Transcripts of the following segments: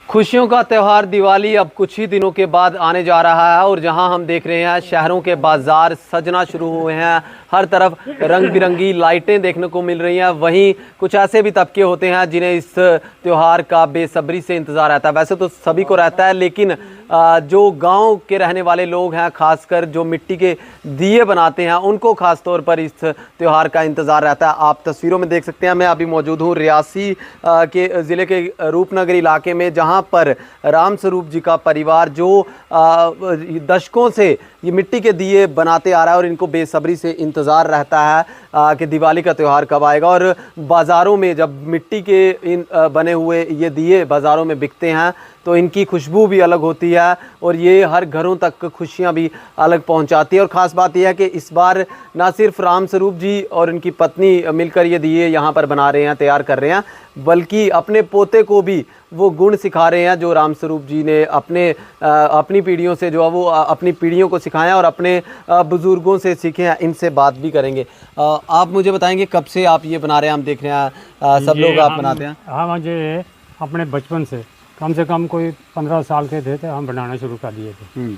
खुशियों का त्यौहार दिवाली अब कुछ ही दिनों के बाद आने जा रहा है और जहां हम देख रहे हैं शहरों के बाजार सजना शुरू हुए हैं। हर तरफ रंग बिरंगी लाइटें देखने को मिल रही हैं। वहीं कुछ ऐसे भी तबके होते हैं जिन्हें इस त्यौहार का बेसब्री से इंतज़ार रहता है। वैसे तो सभी को रहता है, लेकिन जो गांव के रहने वाले लोग हैं, खासकर जो मिट्टी के दिए बनाते हैं, उनको खास तौर पर इस त्यौहार का इंतज़ार रहता है। आप तस्वीरों में देख सकते हैं, मैं अभी मौजूद हूँ रियासी के ज़िले के रूपनगर इलाके में, जहाँ पर राम स्वरूप जी का परिवार जो दशकों से ये मिट्टी के दिए बनाते आ रहा है और इनको बेसब्री से इंतज़ार रहता है कि दिवाली का त्यौहार कब आएगा। और बाज़ारों में जब मिट्टी के इन बने हुए ये दिए बाज़ारों में बिकते हैं तो इनकी खुशबू भी अलग होती है और ये हर घरों तक खुशियां भी अलग पहुंचाती है। और ख़ास बात यह है कि इस बार ना सिर्फ राम स्वरूप जी और उनकी पत्नी मिलकर ये दिए यहाँ पर बना रहे हैं, तैयार कर रहे हैं, बल्कि अपने पोते को भी वो गुण सिखा रहे हैं जो राम स्वरूप जी ने अपनी पीढ़ियों से जो है वो अपनी पीढ़ियों को सिखाया और अपने बुज़ुर्गों से सीखे हैं। इनसे बात भी करेंगे। आप मुझे बताएंगे कब से आप ये बना रहे हैं? हम देख रहे हैं सब लोग आप बनाते हैं। हाँ, मुझे अपने बचपन से कम कोई 15 साल के थे हम बनाना शुरू कर दिए थे।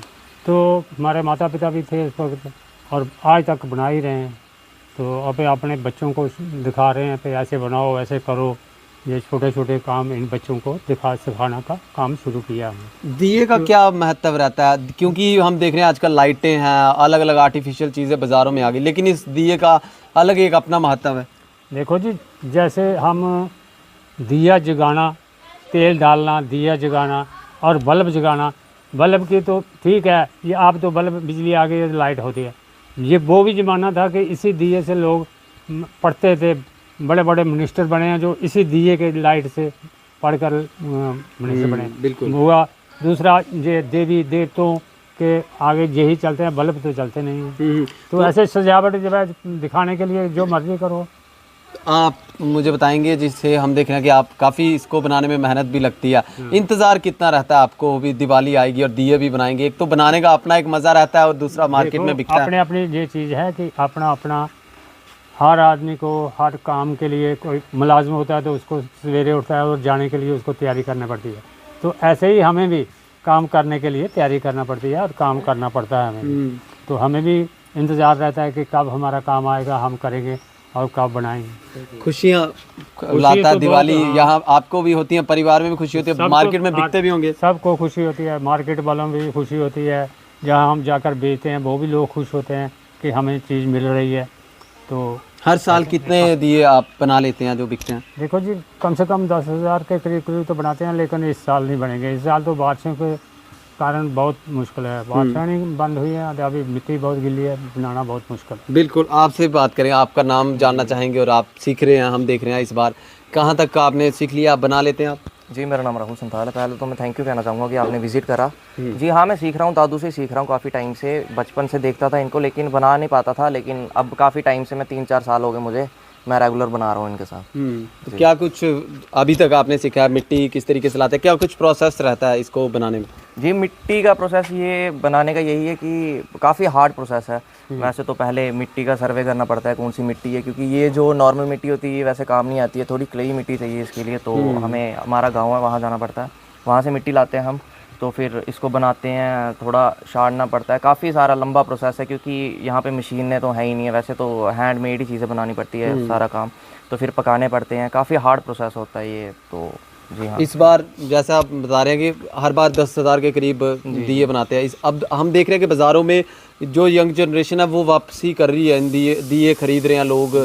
तो हमारे माता पिता भी थे इस वक्त और आज तक बना ही रहे हैं। तो अब अपने बच्चों को दिखा रहे हैं कि ऐसे बनाओ, ऐसे करो। ये छोटे छोटे काम इन बच्चों को सिखाना का काम शुरू किया हमने। दिए का क्या महत्व रहता है? क्योंकि हम देख रहे हैं आजकल लाइटें हैं, अलग अलग आर्टिफिशियल चीज़ें बाज़ारों में आ गई, लेकिन इस दिए का अलग एक अपना महत्व है। देखो जी, जैसे हम दिया जगाना, तेल डालना, दिया जगाना और बल्ब जगाना, बल्ब की तो ठीक है, ये आप तो बल्ब बिजली आ गई लाइट होती है। ये वो भी ज़माना था कि इसी दिए से लोग पढ़ते थे। बड़े बड़े मिनिस्टर बने हैं जो इसी दिए के लाइट से पढ़कर मिनिस्टर बने। बिल्कुल हुआ दूसरा, ये देवी देवताओं के आगे यही चलते हैं, बल्ब तो चलते नहीं हैं। तो ऐसे सजावट जो है दिखाने के लिए जो मर्जी करो। आप मुझे बताएंगे, जिससे हम देख रहे हैं कि आप काफ़ी इसको बनाने में मेहनत भी लगती है, इंतज़ार कितना रहता है आपको? भी दिवाली आएगी और दिए भी बनाएंगे, एक तो बनाने का अपना एक मज़ा रहता है और दूसरा मार्केट में बिकता है। अपनी ये चीज़ है कि अपना हर आदमी को हर काम के लिए कोई मुलाजिम होता है तो उसको सवेरे उठता है और जाने के लिए उसको तैयारी करनी पड़ती है। तो ऐसे ही हमें भी काम करने के लिए तैयारी करना पड़ती है और काम करना पड़ता है हमें। तो हमें भी इंतज़ार रहता है कि कब हमारा काम आएगा, हम करेंगे और कब बनाएंगे। खुशियाँ लाता है दिवाली। यहाँ आपको भी होती है, परिवार में भी खुशी होती है, मार्केट में बिकते भी होंगे। सबको खुशी होती है, मार्केट वालों में भी खुशी होती है। जहाँ हम जाकर बेचते हैं वो भी लोग खुश होते हैं कि हमें चीज़ मिल रही है। तो हर साल कितने दिए आप बना लेते हैं जो बिकते हैं? देखो जी, कम से कम 10,000 के करीब तो बनाते हैं, लेकिन इस साल नहीं बनेंगे। इस साल तो बारिशों के कारण बहुत मुश्किल है, बारिशें नहीं बंद हुई हैं, अभी मिट्टी बहुत गिली है, बनाना बहुत मुश्किल है। बिल्कुल, आपसे बात करें, आपका नाम जानना चाहेंगे और आप सीख रहे हैं, हम देख रहे हैं इस बार कहाँ तक का आपने सीख लिया, आप बना लेते हैं आप? जी, मेरा नाम राहुल संथाल है। पहले तो मैं थैंक यू कहना चाहूँगा कि आपने विज़िट करा। जी हाँ, मैं सीख रहा हूँ, दादू से सीख रहा हूँ काफ़ी टाइम से। बचपन से देखता था इनको, लेकिन बना नहीं पाता था, लेकिन अब काफ़ी टाइम से, मैं 3-4 साल हो गए मुझे, मैं रेगुलर बना रहा हूँ इनके साथ। तो क्या कुछ अभी तक आपने सीखा है? मिट्टी किस तरीके से लाते हैं, क्या कुछ प्रोसेस रहता है इसको बनाने में? जी, मिट्टी का प्रोसेस ये बनाने का यही है कि काफ़ी हार्ड प्रोसेस है। वैसे तो पहले मिट्टी का सर्वे करना पड़ता है कौन सी मिट्टी है, क्योंकि ये जो नॉर्मल मिट्टी होती है ये वैसे काम नहीं आती है, थोड़ी क्लेई मिट्टी चाहिए इसके लिए। तो हमें, हमारा गांव है, वहाँ जाना पड़ता है, वहाँ से मिट्टी लाते हैं हम। तो फिर इसको बनाते हैं, थोड़ा छाड़ना पड़ता है, काफ़ी सारा लंबा प्रोसेस है, क्योंकि यहाँ पे मशीनें तो है ही नहीं है। वैसे तो हैंडमेड ही चीज़ें बनानी पड़ती है सारा काम, तो फिर पकाने पड़ते हैं, काफ़ी हार्ड प्रोसेस होता है ये। तो जी हाँ, इस बार जैसा आप बता रहे हैं कि हर बार 10,000 के करीब दिए बनाते हैं। अब हम देख रहे हैं कि बाज़ारों में जो यंग जनरेशन है वो वापसी कर रही है, दिए खरीद रहे हैं लोग।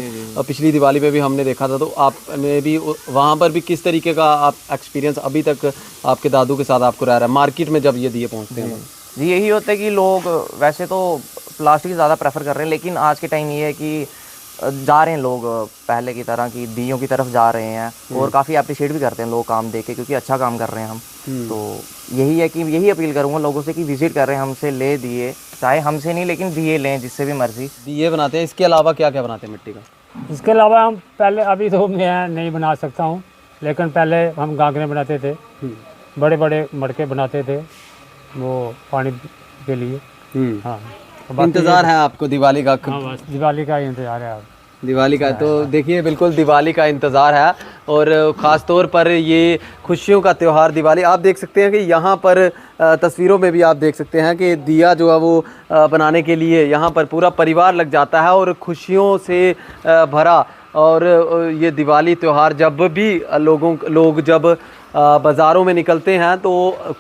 पिछली दिवाली पे भी हमने देखा था। तो आपने भी वहाँ पर भी किस तरीके का आप एक्सपीरियंस अभी तक आपके दादू के साथ आपको रह रहा है मार्केट में जब ये दिए पहुँचते हैं? जी, यही होता है कि लोग वैसे तो प्लास्टिक ज़्यादा प्रेफर कर रहे हैं, लेकिन आज के टाइम ये है कि जा रहे हैं लोग पहले की तरह की दियों की तरफ जा रहे हैं, और काफ़ी अप्रिशिएट भी करते हैं लोग काम देख के, क्योंकि अच्छा काम कर रहे हैं हम। तो यही है कि यही अपील करूँगा लोगों से कि विजिट कर रहे हैं, हमसे ले दिए, चाहे हमसे नहीं लेकिन दिए लें, जिससे भी मर्जी। दिए बनाते हैं, इसके अलावा क्या क्या बनाते हैं मिट्टी का? इसके अलावा हम पहले, अभी तो मैं नहीं बना सकता हूँ, लेकिन पहले हम गागरे बनाते थे, बड़े बड़े मटके बनाते थे वो पानी के लिए। हाँ, इंतज़ार है आपको दिवाली का? हाँ, बस दिवाली का ही इंतज़ार है। दिवाली का तो देखिए बिल्कुल दिवाली का इंतज़ार है और ख़ास तौर पर ये खुशियों का त्यौहार दिवाली। आप देख सकते हैं कि यहाँ पर तस्वीरों में भी आप देख सकते हैं कि दिया जो है वो बनाने के लिए यहाँ पर पूरा परिवार लग जाता है और खुशियों से भरा। और ये दिवाली त्यौहार जब भी लोग जब बाज़ारों में निकलते हैं तो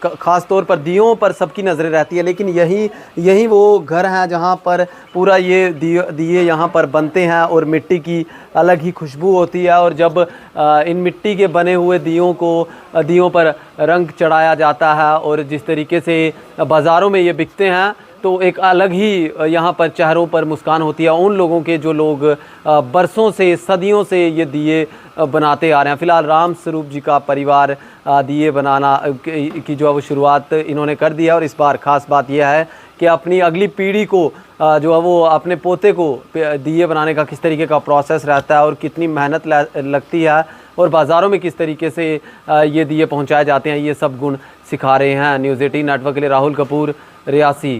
ख़ास तौर पर दियों पर सबकी नज़रें रहती है, लेकिन यही वो घर है जहाँ पर पूरा ये दिए यहाँ पर बनते हैं और मिट्टी की अलग ही खुशबू होती है। और जब इन मिट्टी के बने हुए दियों पर रंग चढ़ाया जाता है और जिस तरीके से बाज़ारों में ये बिकते हैं तो एक अलग ही यहाँ पर चेहरों पर मुस्कान होती है उन लोगों के जो लोग बरसों से सदियों से ये दिए बनाते आ रहे हैं। फ़िलहाल राम स्वरूप जी का परिवार दिए बनाना की जो है वो शुरुआत इन्होंने कर दिया। और इस बार ख़ास बात यह है कि अपनी अगली पीढ़ी को जो है वो अपने पोते को दिए बनाने का किस तरीके का प्रोसेस रहता है और कितनी मेहनत लगती है और बाज़ारों में किस तरीके से ये दिए पहुँचाए जाते हैं, ये सब गुण सिखा रहे हैं। न्यूज़ 18 नेटवर्क के लिए राहुल कपूर, रियासी।